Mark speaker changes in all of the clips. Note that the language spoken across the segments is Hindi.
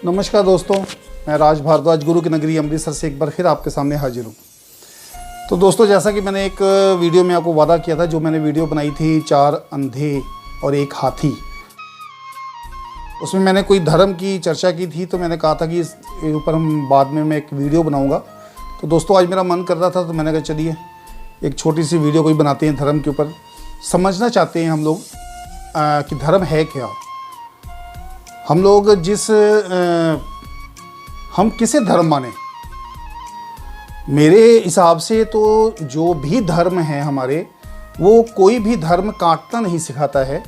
Speaker 1: नमस्कार दोस्तों, मैं राज भारद्वाज गुरु की नगरी अमृतसर से एक बार फिर आपके सामने हाजिर हूँ। तो दोस्तों, जैसा कि मैंने एक वीडियो में आपको वादा किया था, जो मैंने वीडियो बनाई थी 4 अंधे और एक हाथी, उसमें मैंने कोई धर्म की चर्चा की थी। तो मैंने कहा था कि इस ऊपर हम बाद में मैं एक वीडियो बनाऊँगा। तो दोस्तों, आज मेरा मन कर रहा था, तो मैंने कहा चलिए एक छोटी सी वीडियो कोई बनाते हैं धर्म के ऊपर। समझना चाहते हैं हम लोग कि धर्म है क्या। हम लोग हम किसे धर्म माने। मेरे हिसाब से तो जो भी धर्म है हमारे, वो कोई भी धर्म काटना नहीं सिखाता है।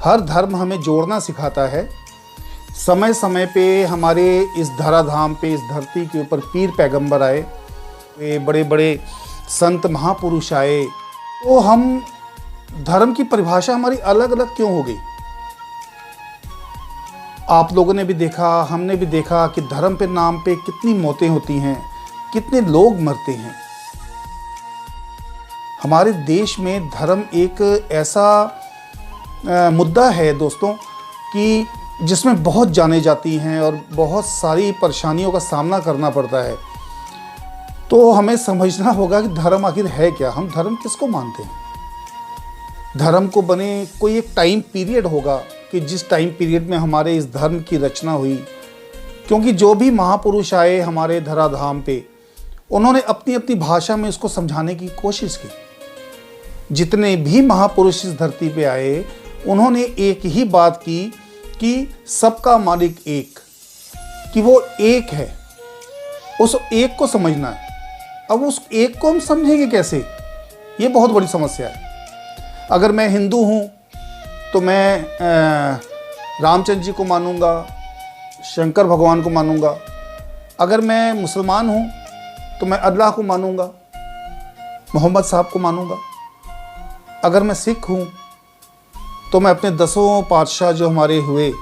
Speaker 1: हर धर्म हमें जोड़ना सिखाता है। समय समय पे हमारे इस धराधाम पे, इस धरती के ऊपर पीर पैगंबर आए, वे बड़े बड़े संत महापुरुष आए। तो हम धर्म की परिभाषा हमारी अलग अलग क्यों हो गई। आप लोगों ने भी देखा, हमने भी देखा कि धर्म पे नाम पे कितनी मौतें होती हैं, कितने लोग मरते हैं। हमारे देश में धर्म एक ऐसा मुद्दा है दोस्तों कि जिसमें बहुत जाने जाती हैं और बहुत सारी परेशानियों का सामना करना पड़ता है। तो हमें समझना होगा कि धर्म आखिर है क्या, हम धर्म किसको मानते हैं। धर्म को बने कोई एक टाइम पीरियड होगा कि जिस टाइम पीरियड में हमारे इस धर्म की रचना हुई। क्योंकि जो भी महापुरुष आए हमारे धराधाम पे, उन्होंने अपनी अपनी भाषा में इसको समझाने की कोशिश की। जितने भी महापुरुष इस धरती पे आए, उन्होंने एक ही बात की कि सबका मालिक एक, कि वो एक है, उस एक को समझना है। अब उस एक को हम समझेंगे कैसे, ये बहुत बड़ी समस्या है। अगर मैं हिंदू हूँ तो मैं रामचंद्र जी को मानूंगा, शंकर भगवान को मानूंगा। अगर मैं मुसलमान हूँ तो मैं अल्लाह को मानूंगा, मोहम्मद साहब को मानूंगा। अगर मैं सिख हूँ तो मैं अपने 10 पातशाह जो हमारे हुए,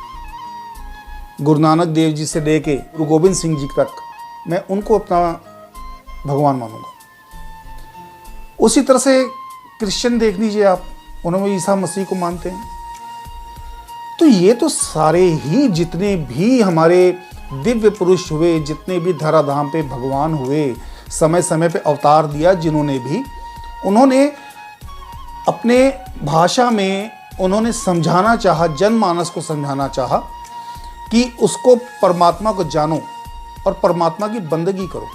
Speaker 1: गुरु नानक देव जी से लेके गुरु गोविंद सिंह जी तक, मैं उनको अपना भगवान मानूंगा। उसी तरह से क्रिश्चियन देख लीजिए आप, उन्होंने ईसा मसीह को मानते हैं। तो ये तो सारे ही जितने भी हमारे दिव्य पुरुष हुए, जितने भी धराधाम पे भगवान हुए, समय समय पे अवतार दिया जिन्होंने भी, उन्होंने अपने भाषा में उन्होंने समझाना चाहा, जनमानस को समझाना चाहा कि उसको परमात्मा को जानो और परमात्मा की बंदगी करो।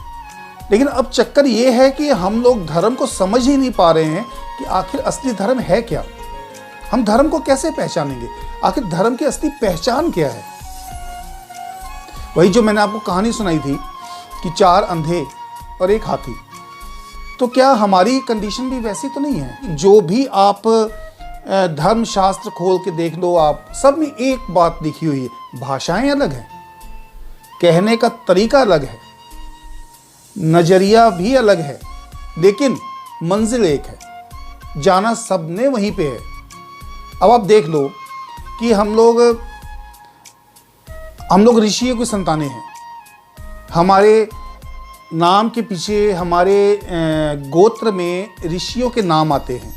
Speaker 1: लेकिन अब चक्कर ये है कि हम लोग धर्म को समझ ही नहीं पा रहे हैं कि आखिर असली धर्म है क्या। हम धर्म को कैसे पहचानेंगे, आखिर धर्म की असली पहचान क्या है। वही जो मैंने आपको कहानी सुनाई थी कि 4 अंधे और एक हाथी, तो क्या हमारी कंडीशन भी वैसी तो नहीं है। जो भी आप धर्म शास्त्र खोल के देख लो, आप सब में एक बात लिखी हुई है। भाषाएं अलग हैं, कहने का तरीका अलग है, नजरिया भी अलग है, लेकिन मंजिल एक है, जाना सबने वहीं पे है। अब आप देख लो कि हम लोग ऋषियों की संतानें हैं। हमारे नाम के पीछे, हमारे गोत्र में ऋषियों के नाम आते हैं।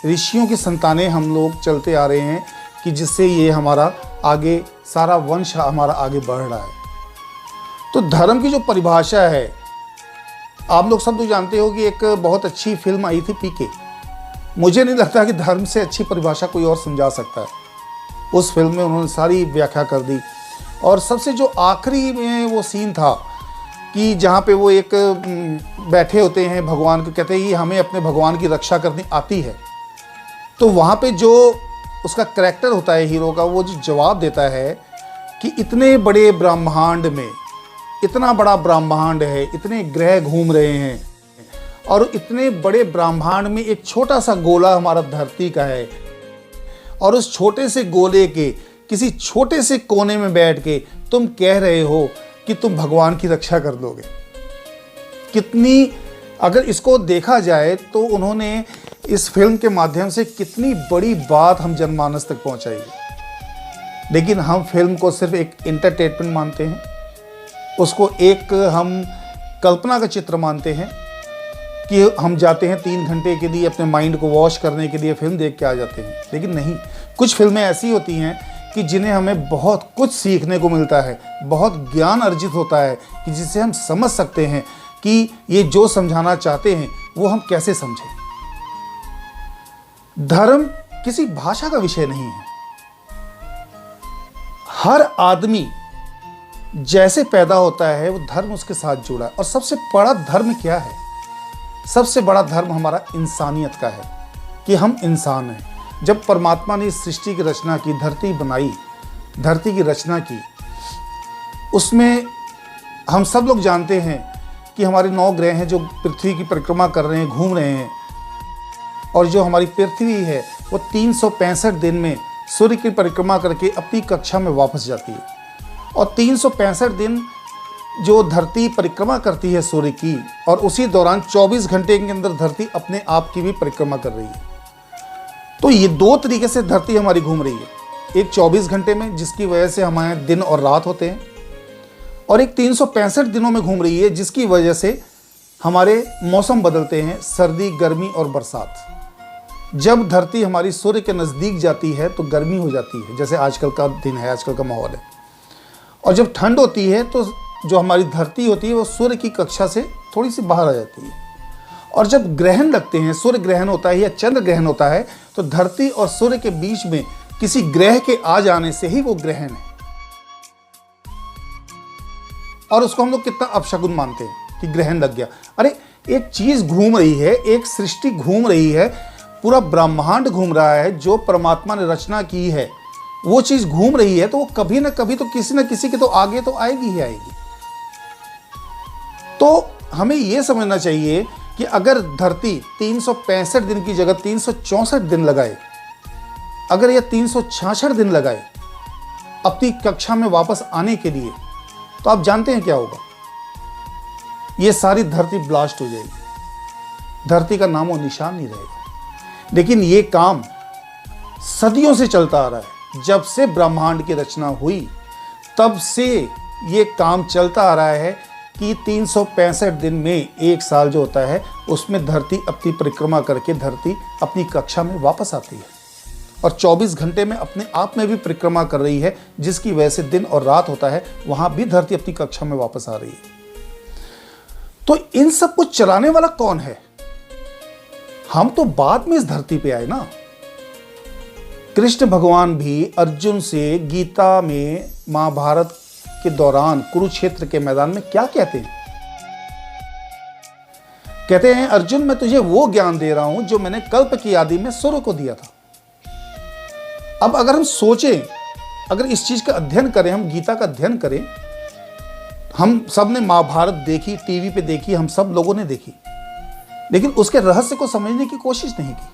Speaker 1: ऋषियों की संतानें हम लोग चलते आ रहे हैं कि जिससे ये हमारा आगे सारा वंश हमारा आगे बढ़ रहा है। तो धर्म की जो परिभाषा है, आप लोग सब तो जानते हो कि एक बहुत अच्छी फिल्म आई थी पीके। मुझे नहीं लगता कि धर्म से अच्छी परिभाषा कोई और समझा सकता है। उस फिल्म में उन्होंने सारी व्याख्या कर दी। और सबसे जो आखिरी में वो सीन था कि जहाँ पे वो एक बैठे होते हैं भगवान को, कहते हैं कि हमें अपने भगवान की रक्षा करनी आती है। तो वहाँ पे जो उसका करैक्टर होता है हीरो का, वो जो जवाब देता है कि इतने बड़े ब्रह्मांड में, इतना बड़ा ब्रह्मांड है, इतने ग्रह घूम रहे हैं, और इतने बड़े ब्रह्मांड में एक छोटा सा गोला हमारा धरती का है, और उस छोटे से गोले के किसी छोटे से कोने में बैठ के तुम कह रहे हो कि तुम भगवान की रक्षा कर दोगे। कितनी, अगर इसको देखा जाए तो उन्होंने इस फिल्म के माध्यम से कितनी बड़ी बात हम जनमानस तक पहुंचाई है। लेकिन हम फिल्म को सिर्फ एक एंटरटेनमेंट मानते हैं, उसको एक हम कल्पना का चित्र मानते हैं कि हम जाते हैं 3 घंटे के लिए अपने माइंड को वॉश करने के लिए फिल्म देख के आ जाते हैं। लेकिन नहीं, कुछ फिल्में ऐसी होती हैं कि जिन्हें हमें बहुत कुछ सीखने को मिलता है, बहुत ज्ञान अर्जित होता है, कि जिससे हम समझ सकते हैं कि ये जो समझाना चाहते हैं वो हम कैसे समझें। धर्म किसी भाषा का विषय नहीं है। हर आदमी जैसे पैदा होता है वो धर्म उसके साथ जुड़ा है। और सबसे बड़ा धर्म क्या है? सबसे बड़ा धर्म हमारा इंसानियत का है, कि हम इंसान हैं। जब परमात्मा ने इस सृष्टि की रचना की, धरती बनाई, धरती की रचना की, उसमें हम सब लोग जानते हैं कि हमारे 9 ग्रह हैं जो पृथ्वी की परिक्रमा कर रहे हैं, घूम रहे हैं। और जो हमारी पृथ्वी है वो 365 दिन में सूर्य की परिक्रमा करके अपनी कक्षा में वापस जाती है। और 365 दिन जो धरती परिक्रमा करती है सूर्य की, और उसी दौरान 24 घंटे के अंदर धरती अपने आप की भी परिक्रमा कर रही है। तो ये 2 तरीके से धरती हमारी घूम रही है। एक 24 घंटे में, जिसकी वजह से हमारे दिन और रात होते हैं, और एक 365 दिनों में घूम रही है, जिसकी वजह से हमारे मौसम बदलते हैं, सर्दी, गर्मी और बरसात। जब धरती हमारी सूर्य के नज़दीक जाती है तो गर्मी हो जाती है, जैसे आजकल का दिन है, आजकल का माहौल है। और जब ठंड होती है तो जो हमारी धरती होती है वो सूर्य की कक्षा से थोड़ी सी बाहर आ जाती है। और जब ग्रहण लगते हैं, सूर्य ग्रहण होता है या चंद्र ग्रहण होता है, तो धरती और सूर्य के बीच में किसी ग्रह के आ जाने से ही वो ग्रहण है। और उसको हम लोग कितना अपशगुन मानते हैं कि ग्रहण लग गया। अरे एक चीज़ घूम रही है, एक सृष्टि घूम रही है, पूरा ब्रह्मांड घूम रहा है, जो परमात्मा ने रचना की है वो चीज़ घूम रही है, तो वो कभी ना कभी तो किसी न किसी के तो आगे तो आएगी ही आएगी। तो हमें ये समझना चाहिए कि अगर धरती 365 दिन की जगह 364 दिन लगाए, अगर यह 366 दिन लगाए अपनी कक्षा में वापस आने के लिए, तो आप जानते हैं क्या होगा? ये सारी धरती ब्लास्ट हो जाएगी, धरती का नामो निशान नहीं रहेगा। लेकिन ये काम सदियों से चलता आ रहा है। जब से ब्रह्मांड की रचना हुई तब से ये काम चलता आ रहा है कि 365 दिन में एक साल जो होता है उसमें धरती अपनी परिक्रमा करके धरती अपनी कक्षा में वापस आती है, और 24 घंटे में अपने आप में भी परिक्रमा कर रही है, जिसकी वजह से दिन और रात होता है, वहां भी धरती अपनी कक्षा में वापस आ रही है। तो इन सब कुछ चलाने वाला कौन है? हम तो बाद में इस धरती पे आए ना। कृष्ण भगवान भी अर्जुन से गीता में, महाभारत के दौरान कुरुक्षेत्र के मैदान में क्या कहते हैं? कहते हैं, अर्जुन मैं तुझे वो ज्ञान दे रहा हूं जो मैंने कल्प की आदि में सूर्य को दिया था। अब अगर हम सोचें, अगर इस चीज का अध्ययन करें, हम गीता का अध्ययन करें, हम सब ने महाभारत देखी, टीवी पे देखी, हम सब लोगों ने देखी, लेकिन उसके रहस्य को समझने की कोशिश नहीं की।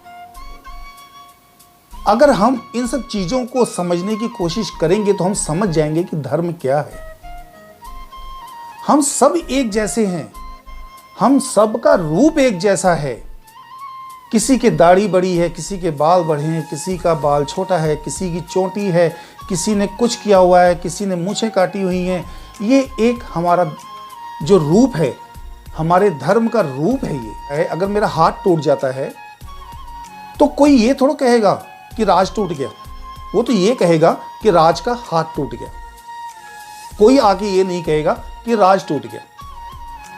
Speaker 1: अगर हम इन सब चीजों को समझने की कोशिश करेंगे तो हम समझ जाएंगे कि धर्म क्या है। हम सब एक जैसे हैं, हम सब का रूप एक जैसा है। किसी के दाढ़ी बड़ी है, किसी के बाल बड़े हैं, किसी का बाल छोटा है, किसी की चोटी है, किसी ने कुछ किया हुआ है, किसी ने मूछें काटी हुई हैं। ये एक हमारा जो रूप है, हमारे धर्म का रूप है। ये है, अगर मेरा हाथ टूट जाता है तो कोई ये थोड़ा कहेगा कि राज टूट गया, वो तो ये कहेगा कि राज का हाथ टूट गया। कोई आके ये नहीं कहेगा कि राज टूट गया।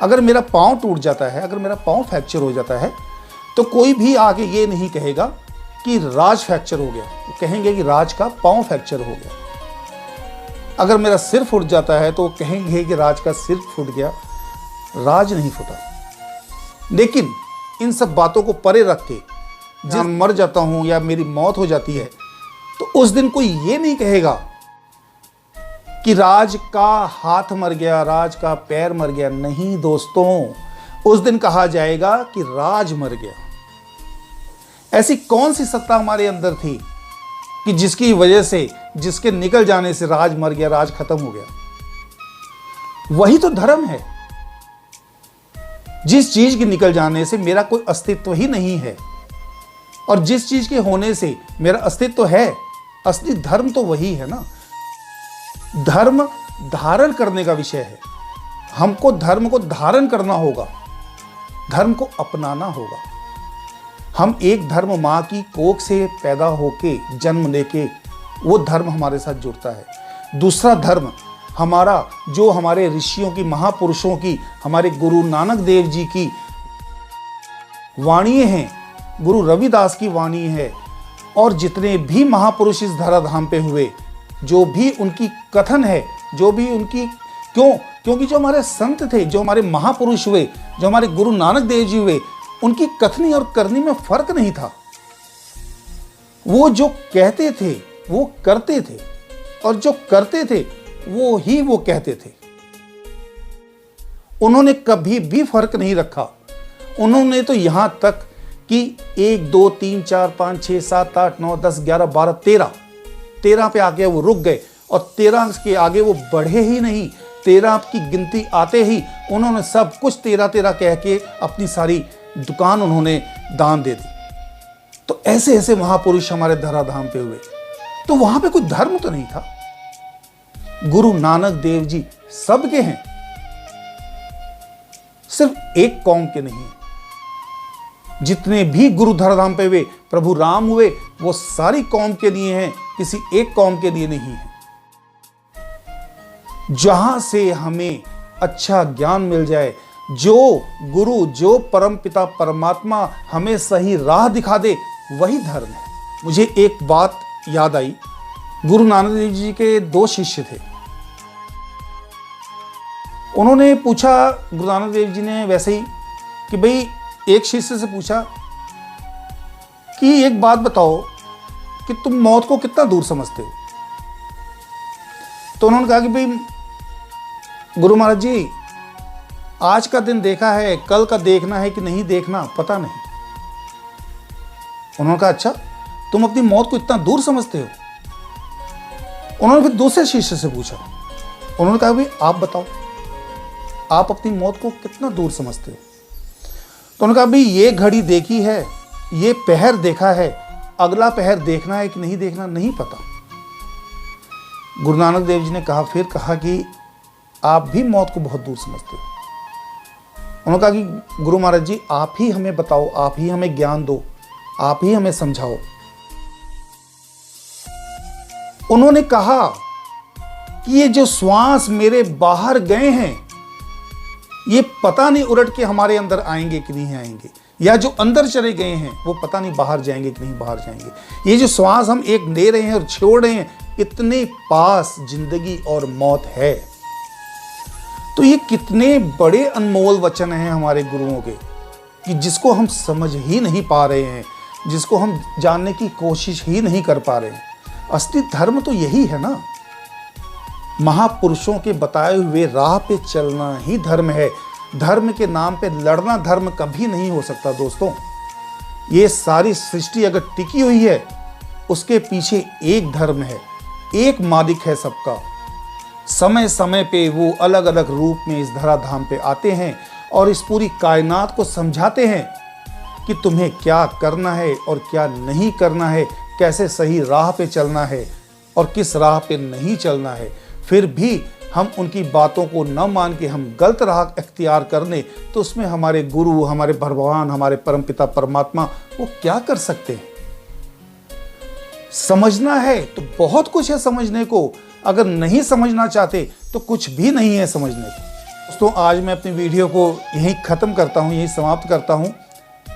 Speaker 1: अगर मेरा पाँव टूट जाता है, अगर मेरा पाँव फ्रैक्चर हो जाता है, तो कोई भी आके ये नहीं कहेगा कि राज फ्रैक्चर हो गया, वो कहेंगे कि राज का पाँव फ्रैक्चर हो गया। अगर मेरा सिर फूट जाता है तो कहेंगे कि राज का सिर फूट गया, राज नहीं फूटा। लेकिन इन सब बातों को परे रख के जब मर जाता हूं या मेरी मौत हो जाती है, तो उस दिन कोई ये नहीं कहेगा कि राज का हाथ मर गया, राज का पैर मर गया। नहीं दोस्तों, उस दिन कहा जाएगा कि राज मर गया। ऐसी कौन सी सत्ता हमारे अंदर थी कि जिसकी वजह से, जिसके निकल जाने से राज मर गया, राज खत्म हो गया? वही तो धर्म है। जिस चीज के निकल जाने से मेरा कोई अस्तित्व ही नहीं है, और जिस चीज के होने से मेरा अस्तित्व है, असली धर्म तो वही है ना। धर्म धारण करने का विषय है। हमको धर्म को धारण करना होगा, धर्म को अपनाना होगा। हम एक धर्म माँ की कोख से पैदा होके, जन्म लेके वो धर्म हमारे साथ जुड़ता है। दूसरा धर्म हमारा, जो हमारे ऋषियों की, महापुरुषों की, हमारे गुरु नानक देव जी की वाणी हैं, गुरु रविदास की वाणी है, और जितने भी महापुरुष इस धराधाम पे हुए, जो भी उनकी कथन है, जो भी उनकी, क्योंकि जो हमारे संत थे, जो हमारे महापुरुष हुए, जो हमारे गुरु नानक देव जी हुए, उनकी कथनी और करनी में फर्क नहीं था। वो जो कहते थे वो करते थे, और जो करते थे वो ही वो कहते थे। उन्होंने कभी भी फर्क नहीं रखा। उन्होंने तो यहां तक कि 1 2 3 4 5 6 7 8 9 10 11 12 13 पे आके वो रुक गए, और 13 के आगे वो बढ़े ही नहीं। 13 की गिनती आते ही उन्होंने सब कुछ 13 कह के अपनी सारी दुकान उन्होंने दान दे दी। तो ऐसे ऐसे महापुरुष हमारे धराधाम पे हुए। तो वहां पे कोई धर्म तो नहीं था। गुरु नानक देव जी सबके हैं, सिर्फ एक कौम के नहीं। जितने भी गुरु धराधाम पे हुए, प्रभु राम हुए, वो सारी कौम के लिए हैं, किसी एक कौम के लिए नहीं है। जहां से हमें अच्छा ज्ञान मिल जाए, जो गुरु, जो परम पिता परमात्मा हमें सही राह दिखा दे, वही धर्म है। मुझे एक बात याद आई। गुरु नानक देव जी के 2 शिष्य थे। उन्होंने पूछा, गुरु नानक देव जी ने वैसे ही, कि भाई, एक शिष्य से पूछा कि एक बात बताओ कि तुम मौत को कितना दूर समझते हो। तो उन्होंने कहा कि भाई गुरु महाराज जी, आज का दिन देखा है, कल का देखना है कि नहीं देखना पता नहीं। उन्होंने कहा अच्छा, तुम अपनी मौत को इतना दूर समझते हो। उन्होंने फिर दूसरे शिष्य से पूछा। उन्होंने कहा भाई आप बताओ, आप अपनी मौत को कितना दूर समझते हो। तो उन्होंने कहा भाई ये घड़ी देखी है, ये पहर देखा है, अगला पहर देखना है कि नहीं देखना नहीं पता। गुरु नानक देव जी ने कहा, फिर कहा कि आप भी मौत को बहुत दूर समझते हो। उन्होंने कहा कि गुरु महाराज जी, आप ही हमें बताओ, आप ही हमें ज्ञान दो, आप ही हमें समझाओ। उन्होंने कहा कि ये जो श्वास मेरे बाहर गए हैं, ये पता नहीं उलट के हमारे अंदर आएंगे कि नहीं आएंगे, या जो अंदर चले गए हैं वो पता नहीं बाहर जाएंगे कि नहीं बाहर जाएंगे। ये जो श्वास हम एक ले रहे हैं और छोड़ रहे हैं, इतने पास जिंदगी और मौत है। तो ये कितने बड़े अनमोल वचन हैं हमारे गुरुओं के, कि जिसको हम समझ ही नहीं पा रहे हैं, जिसको हम जानने की कोशिश ही नहीं कर पा रहे हैं। असली धर्म तो यही है ना, महापुरुषों के बताए हुए राह पे चलना ही धर्म है। धर्म के नाम पे लड़ना धर्म कभी नहीं हो सकता दोस्तों। ये सारी सृष्टि अगर टिकी हुई है, उसके पीछे एक धर्म है, एक मालिक है सबका। समय समय पे वो अलग अलग रूप में इस धराधाम पे आते हैं और इस पूरी कायनात को समझाते हैं कि तुम्हें क्या करना है और क्या नहीं करना है, कैसे सही राह पे चलना है और किस राह पे नहीं चलना है। फिर भी हम उनकी बातों को न मान के हम गलत राह इख्तियार कर लें, तो उसमें हमारे गुरु, हमारे भगवान, हमारे परमपिता परमात्मा वो क्या कर सकते हैं। समझना है तो बहुत कुछ है समझने को, अगर नहीं समझना चाहते तो कुछ भी नहीं है समझने को। दोस्तों, आज मैं अपनी वीडियो को यहीं ख़त्म करता हूँ, यहीं समाप्त करता हूँ।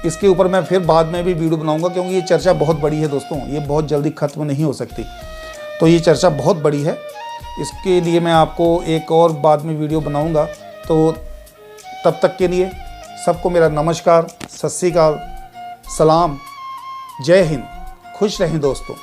Speaker 1: इसके ऊपर मैं फिर बाद में भी वीडियो बनाऊंगा, क्योंकि ये चर्चा बहुत बड़ी है दोस्तों, ये बहुत जल्दी ख़त्म नहीं हो सकती। तो ये चर्चा बहुत बड़ी है, इसके लिए मैं आपको एक और बाद में वीडियो बनाऊंगा। तो तब तक के लिए सबको मेरा नमस्कार, सत श्री अकाल, सलाम, जय हिंद, खुश रहें दोस्तों।